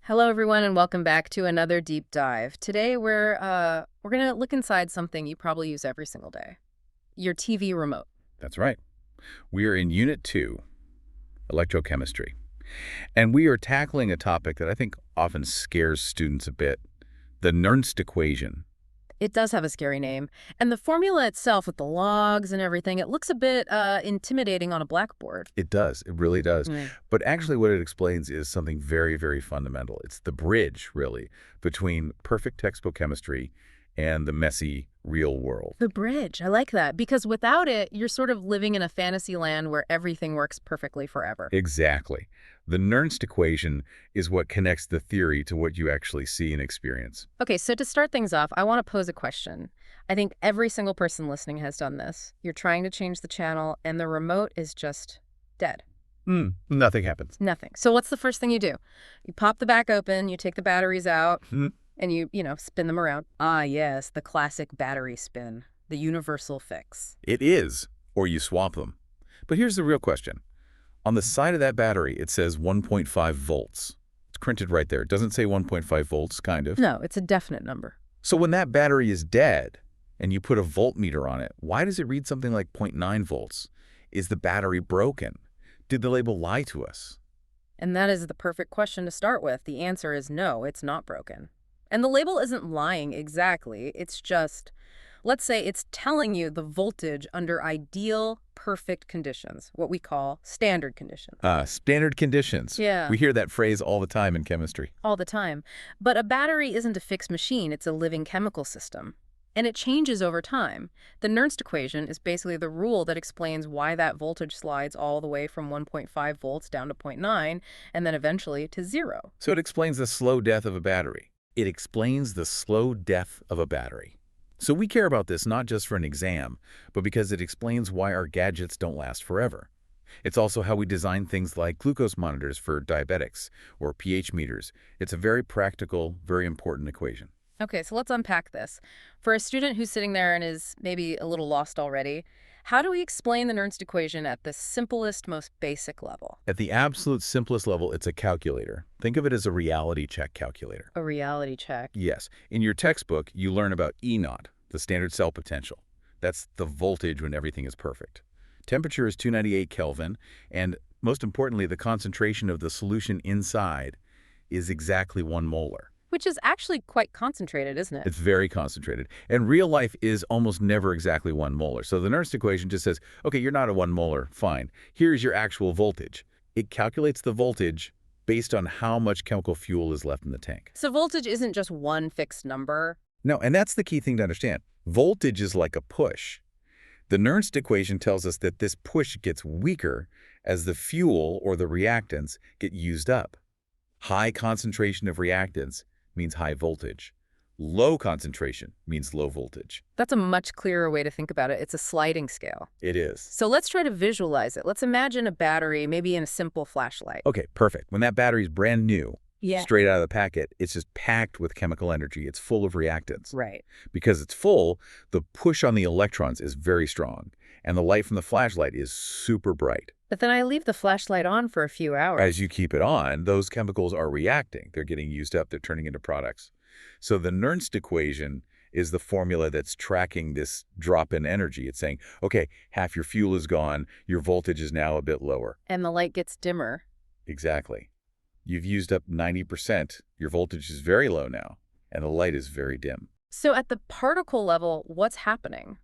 Hello, everyone, and welcome back to another deep dive. Today, we're gonna look inside something you probably use every single day: your TV remote. That's right. We are in Unit 2, Electrochemistry. And we are tackling a topic that I think often scares students a bit, the Nernst equation. It does have a scary name, and the formula itself, with the logs and everything, it looks a bit intimidating on a blackboard. It does. It really does. Right. But actually what it explains is something very, very fundamental. It's the bridge, really, between perfect textbook chemistry and the messy real world. The bridge, I like that, because without it, you're sort of living in a fantasy land where everything works perfectly forever. Exactly. The Nernst equation is what connects the theory to what you actually see and experience. Okay, so to start things off, I want to pose a question. I think every single person listening has done this. You're trying to change the channel, and the remote is just dead. Nothing happens. Nothing. So what's the first thing you do? You pop the back open, you take the batteries out, and you spin them around. Ah, yes, the classic battery spin, the universal fix. It is, or you swap them. But here's the real question. On the side of that battery, it says 1.5 volts. It's printed right there. It doesn't say 1.5 volts, kind of. No, it's a definite number. So when that battery is dead and you put a voltmeter on it, why does it read something like 0.9 volts? Is the battery broken? Did the label lie to us? And that is the perfect question to start with. The answer is no, it's not broken. And the label isn't lying exactly. It's just, let's say it's telling you the voltage under ideal, perfect conditions, what we call standard conditions. Standard conditions. Yeah. We hear that phrase all the time in chemistry. All the time. But a battery isn't a fixed machine, it's a living chemical system. And it changes over time. The Nernst equation is basically the rule that explains why that voltage slides all the way from 1.5 volts down to 0.9 and then eventually to 0. So it explains the slow death of a battery. It explains the slow death of a battery. So we care about this not just for an exam, but because it explains why our gadgets don't last forever. It's also how we design things like glucose monitors for diabetics or pH meters. It's a very practical, very important equation. Okay, so let's unpack this. For a student who's sitting there and is maybe a little lost already, how do we explain the Nernst equation at the simplest, most basic level? At the absolute simplest level, it's a calculator. Think of it as a reality check calculator. A reality check. Yes, in your textbook, you learn about E naught, the standard cell potential. That's the voltage when everything is perfect. Temperature is 298 Kelvin, and most importantly, the concentration of the solution inside is exactly 1 molar. Which is actually quite concentrated, isn't it? It's very concentrated. And real life is almost never exactly 1 molar. So the Nernst equation just says, okay, you're not a 1 molar, fine. Here's your actual voltage. It calculates the voltage based on how much chemical fuel is left in the tank. So voltage isn't just one fixed number. No, and that's the key thing to understand. Voltage is like a push. The Nernst equation tells us that this push gets weaker as the fuel or the reactants get used up. High concentration of reactants means high voltage. Low concentration means low voltage. That's a much clearer way to think about it. It's a sliding scale. It is. So let's try to visualize it. Let's imagine a battery, maybe in a simple flashlight. Okay, perfect. When that battery is brand new, Yeah. straight out of the packet, it's just packed with chemical energy. It's full of reactants. Right. Because it's full, the push on the electrons is very strong, and the light from the flashlight is super bright. But then I leave the flashlight on for a few hours. As you keep it on, those chemicals are reacting. They're getting used up. They're turning into products. So the Nernst equation is the formula that's tracking this drop in energy. It's saying, okay, half your fuel is gone. Your voltage is now a bit lower. And the light gets dimmer. Exactly. You've used up 90%. Your voltage is very low now, and the light is very dim. So at the particle level, what's happening?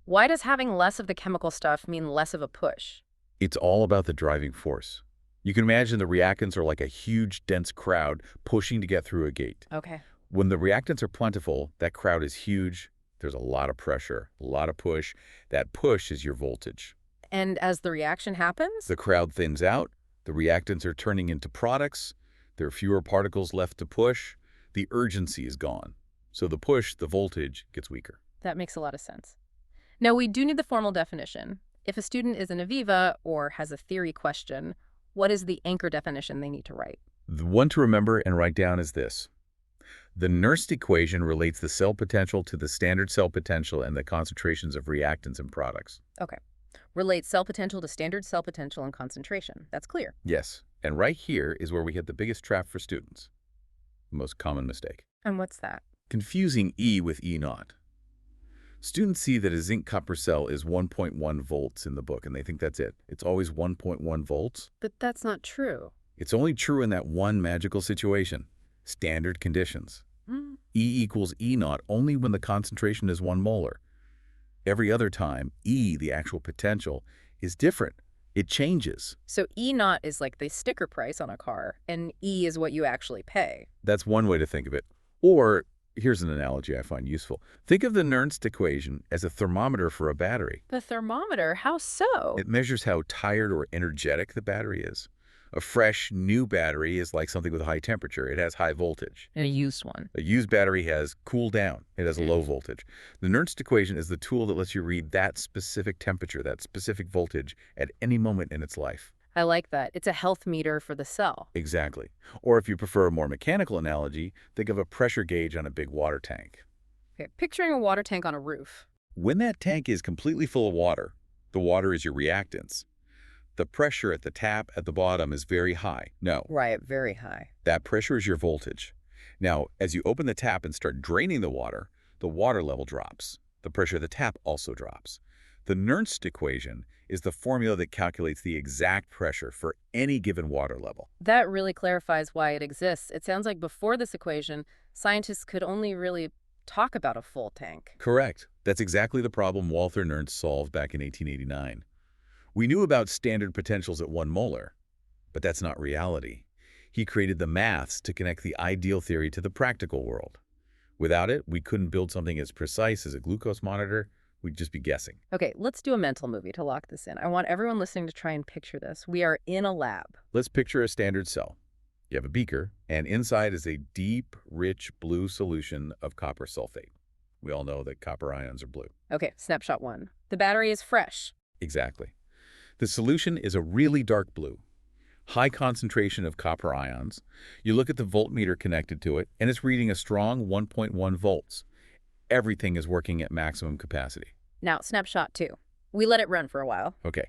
Why does having less of the chemical stuff mean less of a push? It's all about the driving force. You can imagine the reactants are like a huge, dense crowd pushing to get through a gate. Okay. When the reactants are plentiful, that crowd is huge. There's a lot of pressure, a lot of push. That push is your voltage. And as the reaction happens? The crowd thins out. The reactants are turning into products. There are fewer particles left to push. The urgency is gone. So the push, the voltage, gets weaker. That makes a lot of sense. Now, we do need the formal definition. If a student is an Aviva or has a theory question, what is the anchor definition they need to write? The one to remember and write down is this. The Nernst equation relates the cell potential to the standard cell potential and the concentrations of reactants and products. Okay. Relates cell potential to standard cell potential and concentration. That's clear. Yes, and right here is where we hit the biggest trap for students. the most common mistake. And what's that? Confusing E with E naught. Students see that a zinc copper cell is 1.1 volts in the book, and they think that's it. It's always 1.1 volts. But that's not true. It's only true in that one magical situation, standard conditions. Hmm. E equals E naught only when the concentration is 1 molar. Every other time, E, the actual potential, is different. It changes. So E naught is like the sticker price on a car, and E is what you actually pay. That's one way to think of it. Or, here's an analogy I find useful. Think of the Nernst equation as a thermometer for a battery. The thermometer? How so? It measures how tired or energetic the battery is. A fresh, new battery is like something with a high temperature. It has high voltage. And a used one. A used battery has cool down. It has a low voltage. The Nernst equation is the tool that lets you read that specific temperature, that specific voltage at any moment in its life. I like that. It's a health meter for the cell. Exactly. Or if you prefer a more mechanical analogy, think of a pressure gauge on a big water tank. Okay, picturing a water tank on a roof. When that tank is completely full of water, the water is your reactance. The pressure at the tap at the bottom is very high. No, Right, very high. that pressure is your voltage. Now, as you open the tap and start draining the water level drops. The pressure of the tap also drops. The Nernst equation is the formula that calculates the exact pressure for any given water level. That really clarifies why it exists. It sounds like before this equation, scientists could only really talk about a full tank. Correct. That's exactly the problem Walther Nernst solved back in 1889. We knew about standard potentials at 1 molar, but that's not reality. He created the maths to connect the ideal theory to the practical world. Without it, we couldn't build something as precise as a glucose monitor. We'd just be guessing. Okay, let's do a mental movie to lock this in. I want everyone listening to try and picture this. We are in a lab. Let's picture a standard cell. You have a beaker, and inside is a deep, rich blue solution of copper sulfate. We all know that copper ions are blue. Okay, snapshot 1. The battery is fresh. Exactly. The solution is a really dark blue, high concentration of copper ions. You look at the voltmeter connected to it, and it's reading a strong 1.1 volts. Everything is working at maximum capacity. Now, snapshot 2. We let it run for a while. Okay.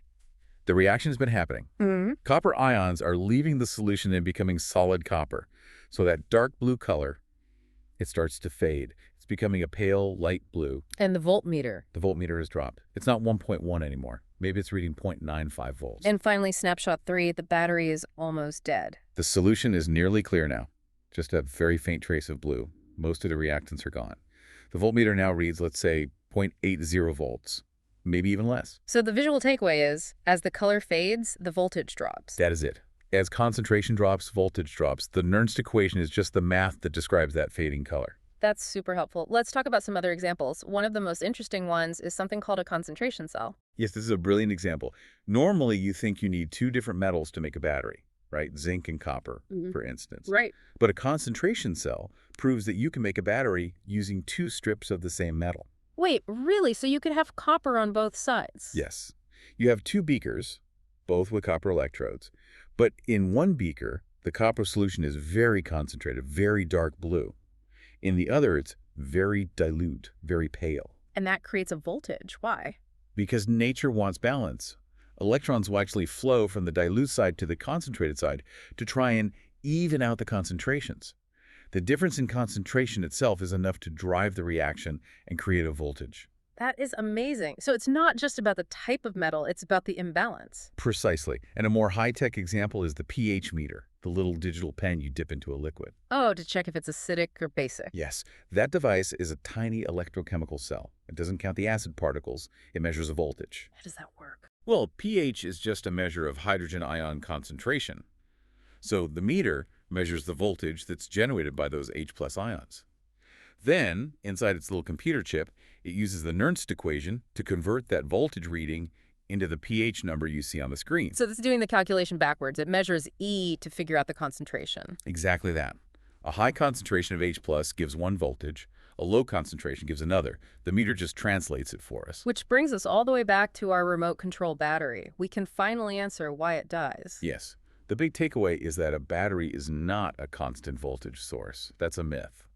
The reaction has been happening. Copper ions are leaving the solution and becoming solid copper. So that dark blue color, it starts to fade. It's becoming a pale, light blue. And the voltmeter. The voltmeter has dropped. It's not 1.1 anymore. Maybe it's reading 0.95 volts. And finally, snapshot 3, the battery is almost dead. The solution is nearly clear now. Just a very faint trace of blue. Most of the reactants are gone. The voltmeter now reads, let's say, 0.80 volts. Maybe even less. So the visual takeaway is, as the color fades, the voltage drops. That is it. As concentration drops, voltage drops. The Nernst equation is just the math that describes that fading color. That's super helpful. Let's talk about some other examples. One of the most interesting ones is something called a concentration cell. Yes, this is a brilliant example. Normally, you think you need 2 different metals to make a battery, right? Zinc and copper, for instance. Right. But a concentration cell proves that you can make a battery using 2 strips of the same metal. Wait, really? So you could have copper on both sides? Yes. You have 2 beakers, both with copper electrodes. But in one beaker, the copper solution is very concentrated, very dark blue. In the other, it's very dilute, very pale. And that creates a voltage. Why? Because nature wants balance. Electrons will actually flow from the dilute side to the concentrated side to try and even out the concentrations. The difference in concentration itself is enough to drive the reaction and create a voltage. That is amazing. So it's not just about the type of metal, it's about the imbalance. Precisely. And a more high-tech example is the pH meter, the little digital pen you dip into a liquid. Oh, to check if it's acidic or basic. Yes, that device is a tiny electrochemical cell. It doesn't count the acid particles. It measures a voltage. How does that work? Well, pH is just a measure of hydrogen ion concentration. So the meter measures the voltage that's generated by those H+ ions. Then, inside its little computer chip, it uses the Nernst equation to convert that voltage reading into the pH number you see on the screen. So this is doing the calculation backwards. It measures E to figure out the concentration. Exactly that. A high concentration of H+ gives 1 voltage. A low concentration gives another. The meter just translates it for us. Which brings us all the way back to our remote control battery. We can finally answer why it dies. Yes. The big takeaway is that a battery is not a constant voltage source. That's a myth.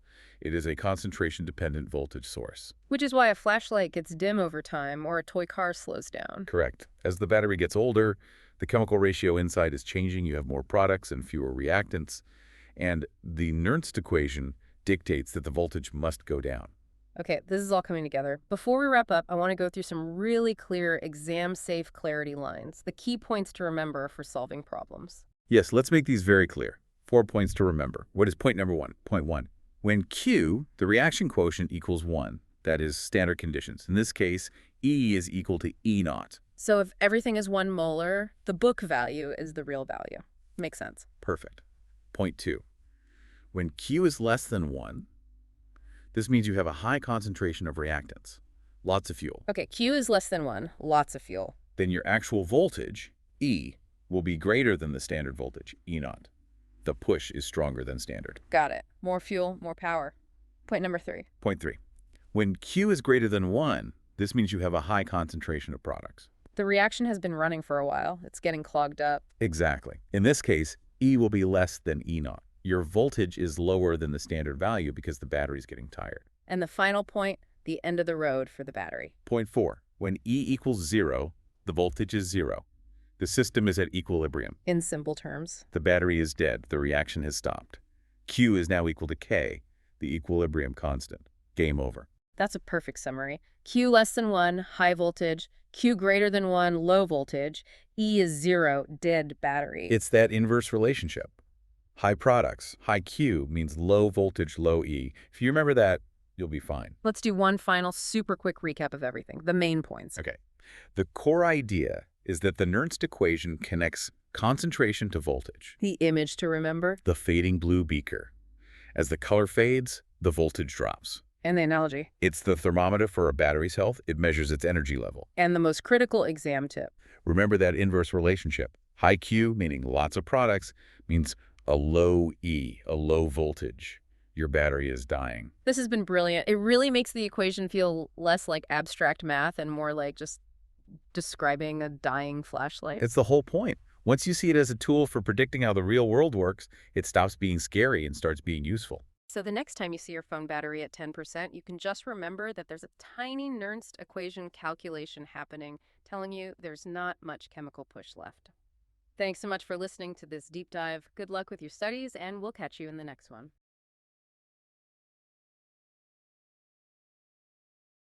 It is a concentration-dependent voltage source. Which is why a flashlight gets dim over time or a toy car slows down. Correct. As the battery gets older, the chemical ratio inside is changing. You have more products and fewer reactants. And the Nernst equation dictates that the voltage must go down. Okay, this is all coming together. Before we wrap up, I want to go through some really clear exam-safe clarity lines, the key points to remember for solving problems. Yes, let's make these very clear. 4 points to remember. What is point number 1? Point 1. When Q, the reaction quotient, equals 1, that is standard conditions. In this case, E is equal to E naught. So if everything is 1 molar, the book value is the real value. Makes sense. Perfect. Point 2. When Q is less than 1, this means you have a high concentration of reactants, lots of fuel. Okay, Q is less than 1, lots of fuel. Then your actual voltage, E, will be greater than the standard voltage, E naught. The push is stronger than standard. Got it. More fuel, more power. Point number 3. Point 3. When Q is greater than 1, this means you have a high concentration of products. The reaction has been running for a while. It's getting clogged up. Exactly. In this case, E will be less than E naught. Your voltage is lower than the standard value because the battery is getting tired. And the final point, the end of the road for the battery. Point 4. When E equals 0, the voltage is 0. The system is at equilibrium. In simple terms. The battery is dead. The reaction has stopped. Q is now equal to K, the equilibrium constant. Game over. That's a perfect summary. Q less than 1, high voltage. Q greater than 1, low voltage. E is 0, dead battery. It's that inverse relationship. High products, high Q means low voltage, low E. If you remember that, you'll be fine. Let's do one final super quick recap of everything, the main points. Okay. The core idea is that the Nernst equation connects concentration to voltage. The image to remember. The fading blue beaker. As the color fades, the voltage drops. And the analogy. It's the thermometer for a battery's health. It measures its energy level. And the most critical exam tip. Remember that inverse relationship. High Q, meaning lots of products, means a low E, a low voltage. Your battery is dying. This has been brilliant. It really makes the equation feel less like abstract math and more like just describing a dying flashlight. It's the whole point. Once you see it as a tool for predicting how the real world works, it stops being scary and starts being useful. So the next time you see your phone battery at 10%, you can just remember that there's a tiny Nernst equation calculation happening, telling you there's not much chemical push left. Thanks so much for listening to this deep dive. Good luck with your studies, and we'll catch you in the next one.